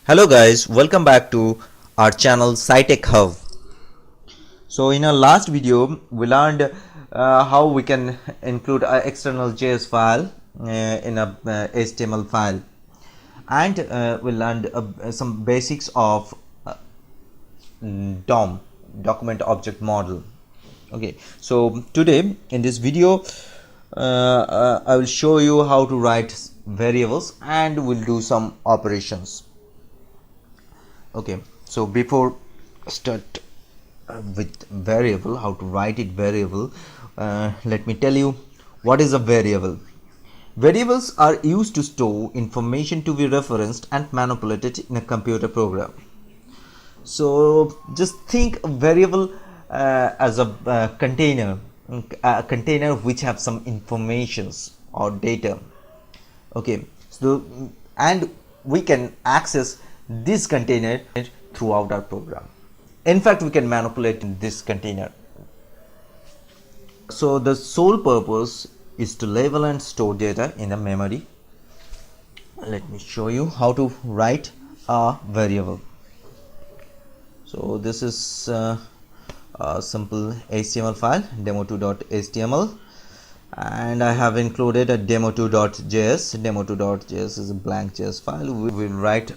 Hello guys, welcome back to our channel SciTech Hub. So in our last video we learned how we can include an external JS file in a HTML file, and we learned some basics of DOM, document object model. Okay, so today in this video I will show you how to write variables and we'll do some operations. Okay, so before start with variable, how to write it variable, let me tell you what is a variable. Variables are used to store information to be referenced and manipulated in a computer program. So just think a variable as a container which have some informations or data. Okay, so and we can access this container throughout our program. In fact, we can manipulate this container. So the sole purpose is to label and store data in a memory. Let me show you how to write a variable. So this is a simple HTML file, demo2.html, and I have included a demo2.js. Demo2.js is a blank JS file. We will write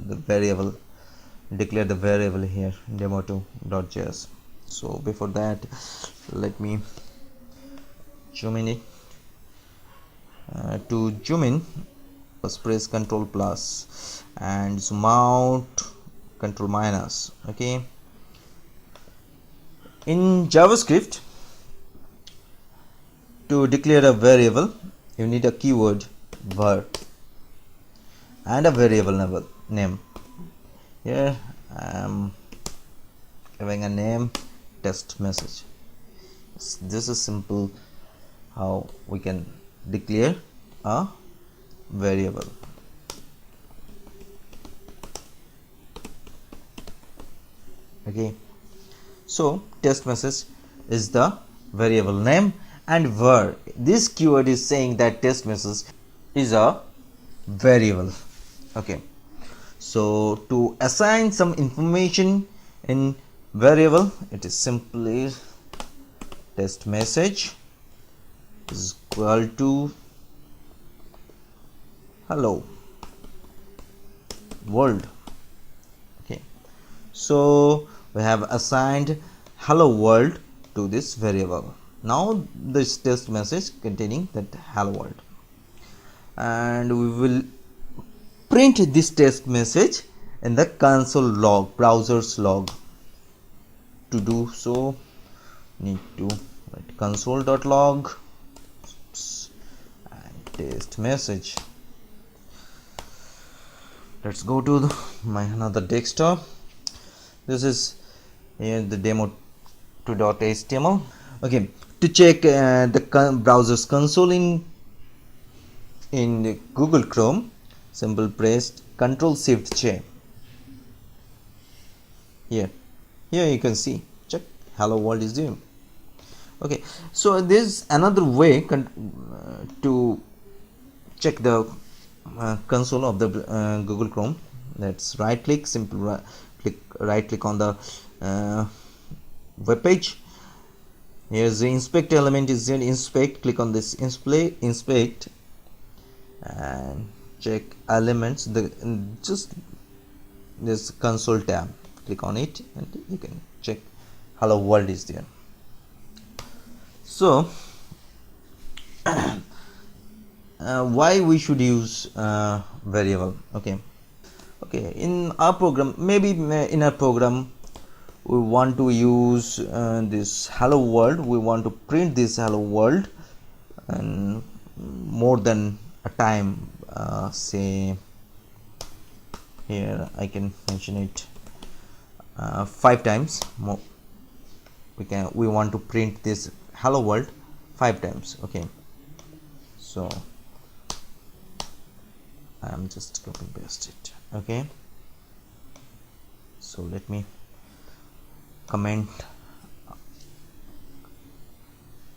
the variable, declare the variable here, demo2.js. So before that, let me zoom in it. To zoom in, press Ctrl plus, and zoom out, Ctrl minus. Okay, in JavaScript, to declare a variable you need a keyword var and a variable name. Here I am giving a name test message. This is simple how we can declare a variable. Okay, so test message is the variable name, and var, this keyword is saying that test message is a variable. Okay, so to assign some information in variable, it is simply test message is equal to hello world. Okay, so we have assigned hello world to this variable. Now this test message containing that hello world, and we will print this test message in the console log, browser's log. To do so, need to write console.log and test message. Let's go to my another desktop. This is here the demo2.html. Okay, to check the browser's console in Google Chrome, simple press Ctrl+Shift+J. Here you can see, check hello world is doing. Okay, so there's another way to check the console of the Google Chrome. That's right click, right click on the web page. Here's the inspect element is there, inspect, click on this inspect and check elements, just this console tab, click on it and you can check hello world is there. So why we should use variable? Okay, in our program, maybe in our program we want to use this hello world, we want to print this hello world and more than a time, say here I can mention it 5 times more. We want to print this hello world 5 times. Okay, so I am just copy paste it. Okay, so let me comment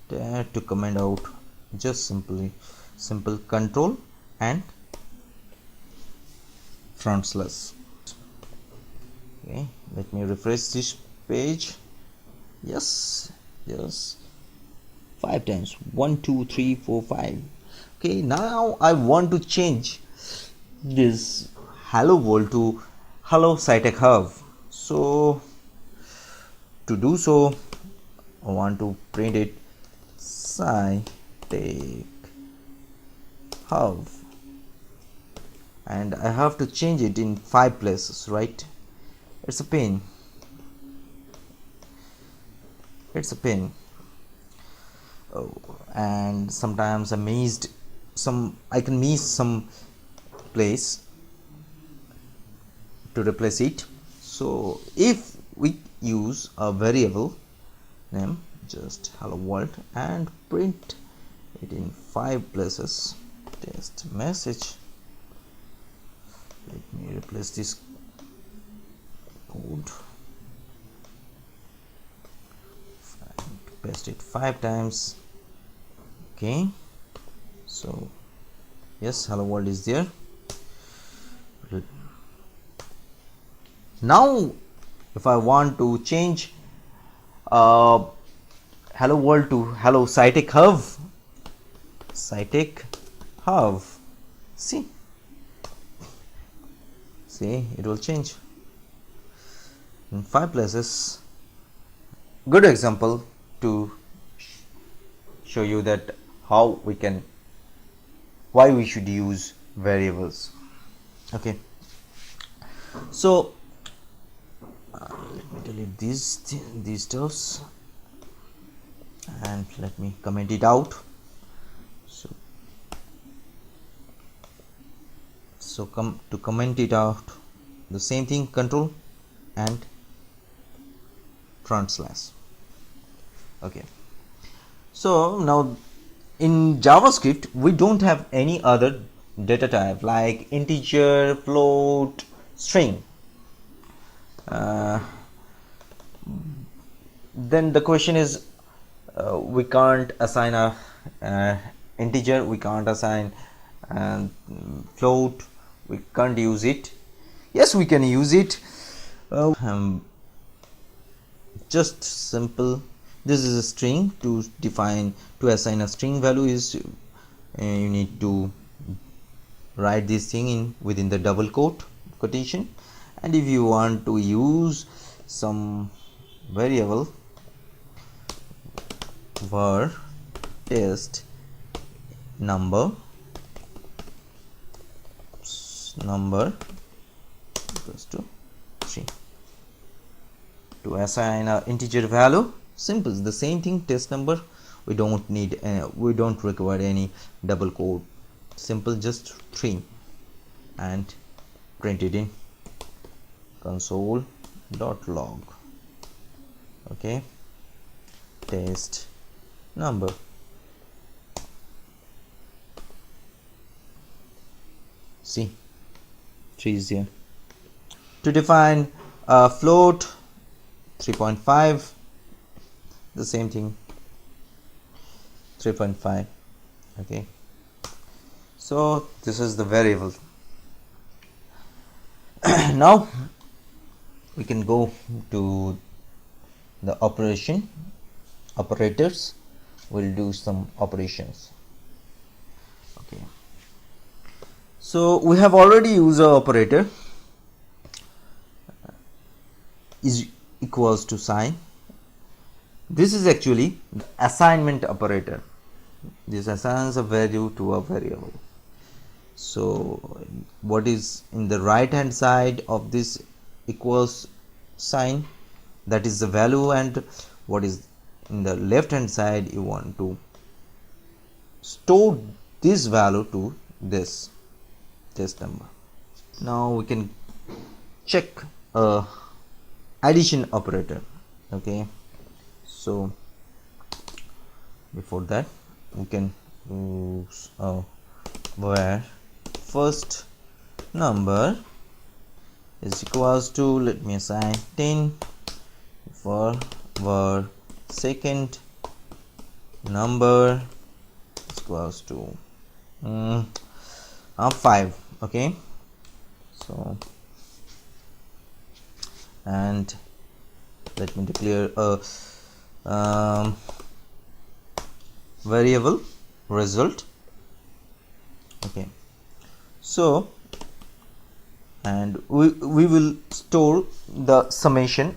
to comment out, just simple control and front slash. Okay, let me refresh this page. Yes, 5 times 1 2 3 4 5. Okay, now I want to change this hello world to hello Scitech Hub. So to do so, I want to print it Scitech Hub, and I have to change it in 5 places, right? It's a pain. Oh, and sometimes I can miss some place to replace it. So if we use a variable name, just hello world, and print it in 5 places, test message. Let me replace this code and paste it 5 times. Okay, so yes, hello world is there. Now if I want to change hello world to hello Scitech Hub, see it will change in 5 places. Good example to show you that why we should use variables. Okay, so let me delete these stuffs and let me comment it out. So come to comment it out, the same thing, control and front slash. Okay, so now in JavaScript we don't have any other data type like integer, float, string. Then the question is, we can't assign a integer, we can't assign float, we can't use it. Yes, we can use it. Just simple. This is a string. To assign a string value is you need to write this thing within the double quotation, and if you want to use some variable var test number equals to 3 to assign an integer value, simple, the same thing, test number. We don't require any double quote, simple, just 3, and print it in console.log. okay, test number. See, 3 is here. To define a float, 3.5, the same thing, 3.5. okay, so this is the variable. Now we can go to the operators. We'll do some operations. Okay, so we have already used an operator, is equals to sign. This is actually the assignment operator. This assigns a value to a variable. So what is in the right hand side of this equals sign, that is the value, and what is in the left hand side, you want to store this value to this test number. Now we can check addition operator. Okay, so before that we can use where first number is equals to, let me assign 10, for where second number is equals to 5. okay, so and let me declare a variable result. Okay, so and we will store the summation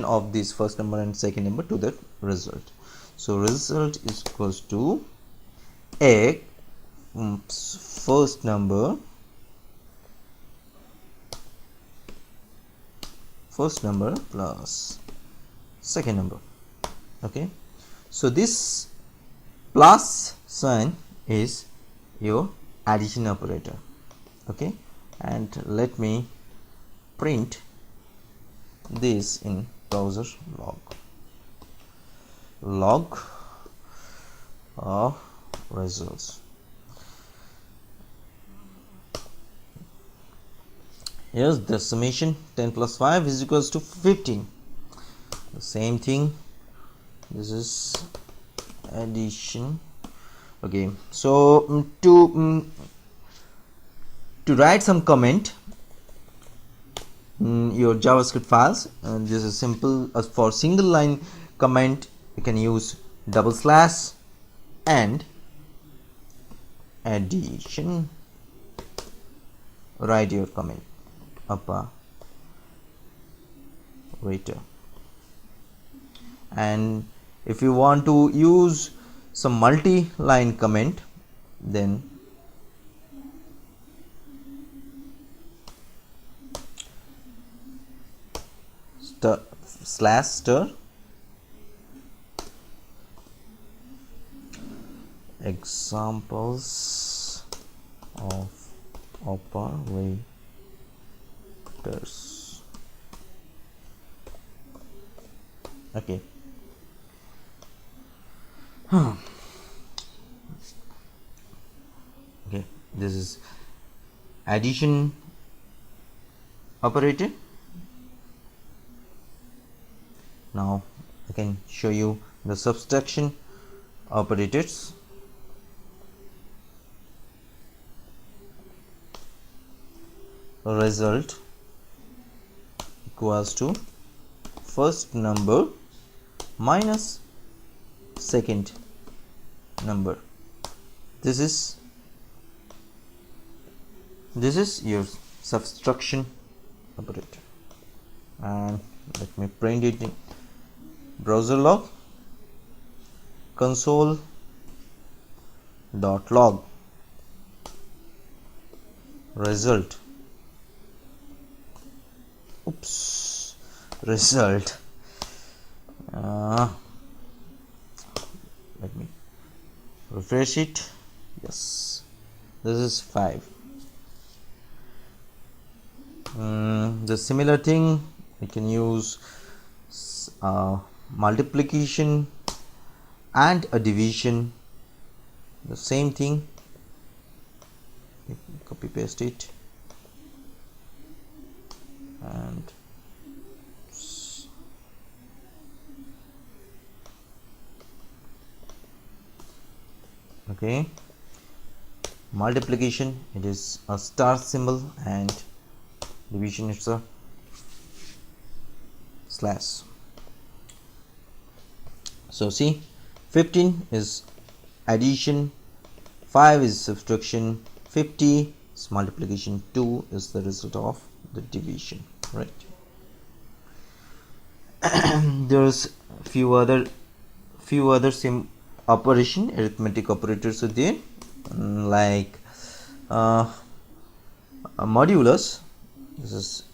of this first number and second number to that result. So result is equals to a first number plus second number. Okay, so this plus sign is your addition operator. Okay, and let me print this in browser log of results. Here's the summation. 10 plus 5 is equals to 15. The same thing, this is addition. Okay, so to write some comment in your JavaScript files, this is simple. As for single line comment, you can use double slash and addition. Write your comment operator. And if you want to use some multi-line comment, then slash star examples of operators. Okay. Okay, this is addition operator. Now I can show you the subtraction operators. Result equals to first number minus second number. This is your subtraction operator, and let me print it in browser log console.log result. Result. Let me refresh it. Yes, this is 5. The similar thing, we can use multiplication and a division. The same thing, copy paste it and okay, multiplication, it is a star symbol, and division, it's a slash. So see, 15 is addition, 5 is subtraction, 50 is multiplication, 2 is the result of the division, right? There's few other arithmetic operators are there, like a modulus. This is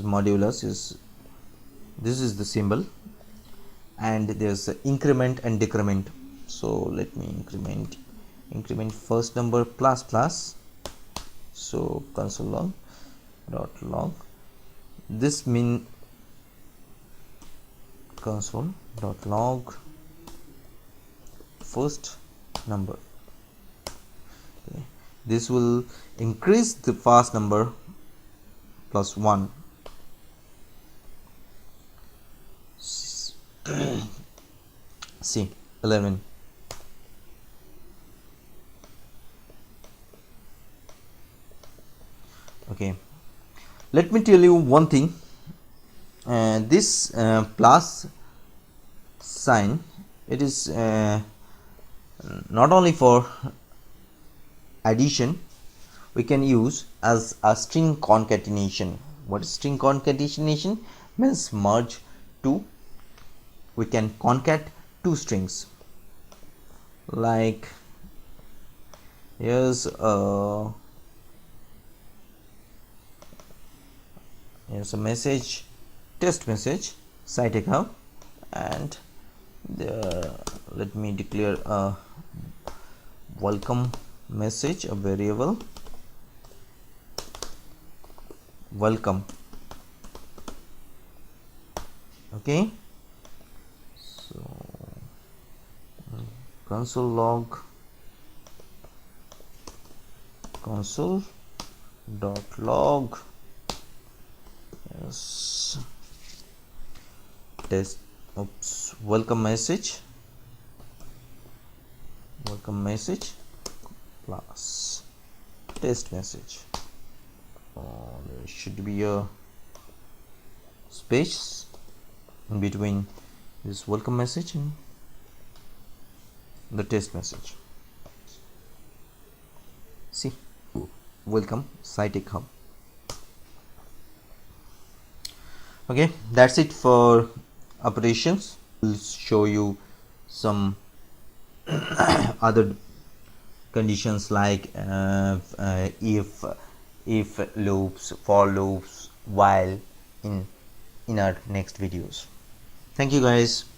modulus, this is the symbol, and there's increment and decrement. So let me increment first number plus plus. So console.log, this mean console.log first number. Okay. This will increase the first number plus 1. See, 11. Okay, Let me tell you one thing. This plus sign, it is not only for addition, we can use as a string concatenation. What is string concatenation? Means merge two, we can concat two strings. Like here's a message, test message, site account, and let me declare a welcome message, a variable welcome. Okay, so console log console dot log, yes, test, oops, welcome message plus test message. There should be a space in between this welcome message and the test message. See, welcome site hub. Okay, that's it for operations. We'll show you some other conditions like if loops, for loops, while in our next videos. Thank you guys.